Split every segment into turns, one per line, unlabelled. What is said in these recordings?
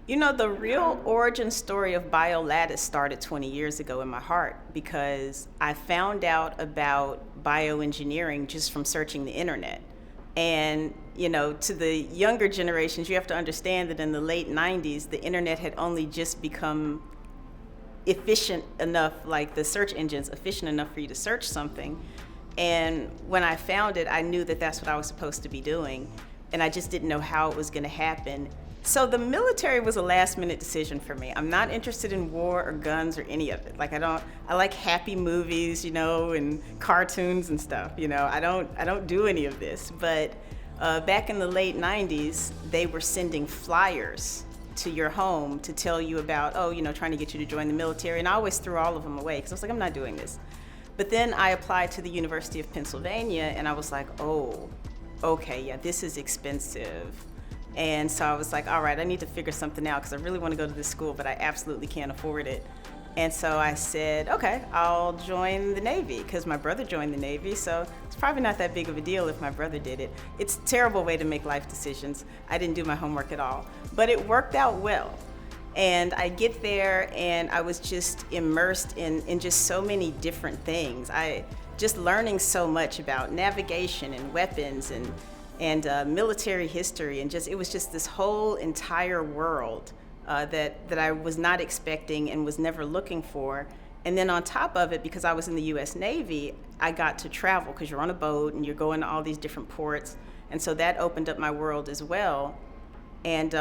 You know, the real origin story of Biolattice started 20 years ago in my heart because I found out about bioengineering just from searching the internet. And, you know, to the younger generations, you have to understand that in the late 90s, the internet had only just become efficient enough, like the search engines, efficient enough for you to search something. And when I found it, I knew that that's what I was supposed to be doing. And I just didn't know how it was going to happen. So the military was a last minute decision for me. I'm not interested in war or guns or any of it. Like I like happy movies, you know, and cartoons and stuff, you know. I don't do any of this. But back in the late 90s, they were sending flyers to your home to tell you about, oh, you know, trying to get you to join the military. And I always threw all of them away because I was like, I'm not doing this. But then I applied to the University of Pennsylvania and I was like, oh, okay, yeah, this is expensive. And so I was like, all right, I need to figure something out because I really want to go to this school, but I absolutely can't afford it. And so I said, okay, I'll join the Navy because my brother joined the Navy. So it's probably not that big of a deal if my brother did it. It's a terrible way to make life decisions. I didn't do my homework at all, but it worked out well. And I get there and I was just immersed in just so many different things. I just learning so much about navigation and weapons and military history, and just it was just this whole entire world that I was not expecting and was never looking for. And then on top of it, because I was in the U.S. Navy, I got to travel because you're on a boat and you're going to all these different ports, and so that opened up my world as well. And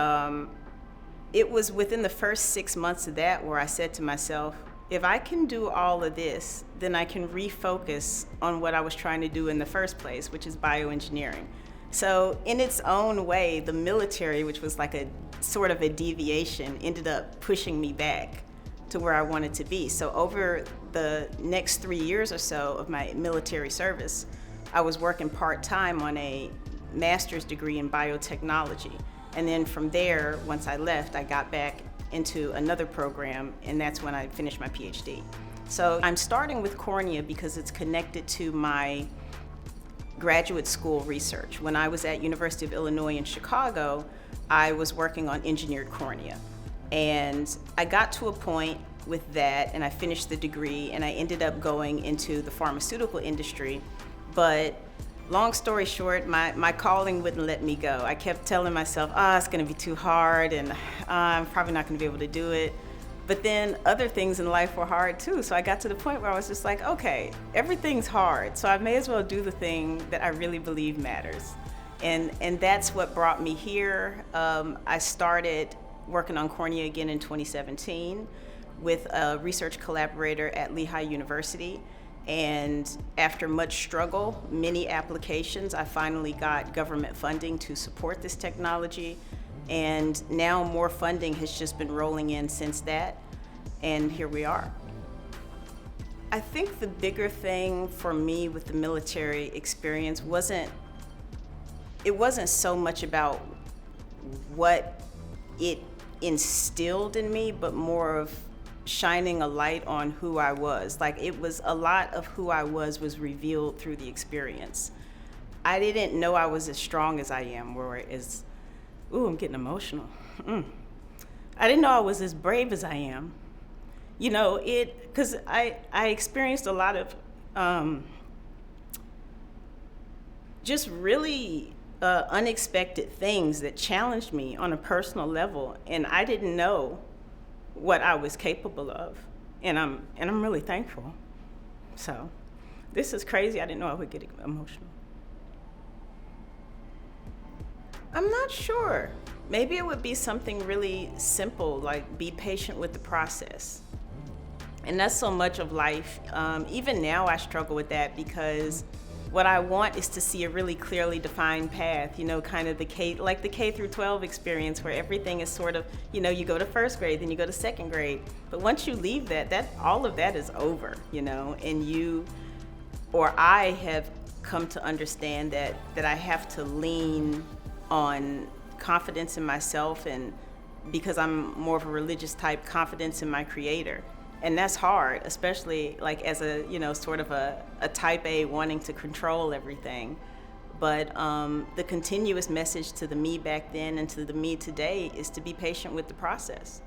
it was within the first 6 months of that where I said to myself, if I can do all of this, then I can refocus on what I was trying to do in the first place, which is bioengineering. So in its own way, the military, which was like a sort of a deviation, ended up pushing me back to where I wanted to be. So over the next 3 years or so of my military service, I was working part-time on a master's degree in biotechnology. And then from there, once I left, I got back into another program, and that's when I finished my PhD. So I'm starting with cornea because it's connected to my graduate school research. When I was at University of Illinois in Chicago, I was working on engineered cornea. And I got to a point with that and I finished the degree and I ended up going into the pharmaceutical industry. But long story short, my calling wouldn't let me go. I kept telling myself, it's gonna be too hard and I'm probably not gonna be able to do it. But then other things in life were hard too. So I got to the point where I was just like, okay, everything's hard. So I may as well do the thing that I really believe matters. And that's what brought me here. I started working on cornea again in 2017 with a research collaborator at Lehigh University. And after much struggle, many applications, I finally got government funding to support this technology. And now more funding has just been rolling in since that, and here we are. I think the bigger thing for me with the military experience wasn't so much about what it instilled in me, but more of shining a light on who I was. Like it was a lot of who I was revealed through the experience. I didn't know I was as strong as I am, or as ooh, I'm getting emotional. I didn't know I was as brave as I am. You know, because I experienced a lot of just really unexpected things that challenged me on a personal level, and I didn't know what I was capable of, and I'm really thankful. So, this is crazy. I didn't know I would get emotional. I'm not sure. Maybe it would be something really simple, like be patient with the process. And that's so much of life. Even now I struggle with that because what I want is to see a really clearly defined path, you know, kind of the K through 12 experience where everything is sort of, you know, you go to first grade, then you go to second grade. But once you leave that all of that is over, you know, and I have come to understand that I have to lean on confidence in myself, and because I'm more of a religious type, confidence in my creator. And that's hard, especially like as a, you know, sort of a type A wanting to control everything. But the continuous message to the me back then and to the me today is to be patient with the process.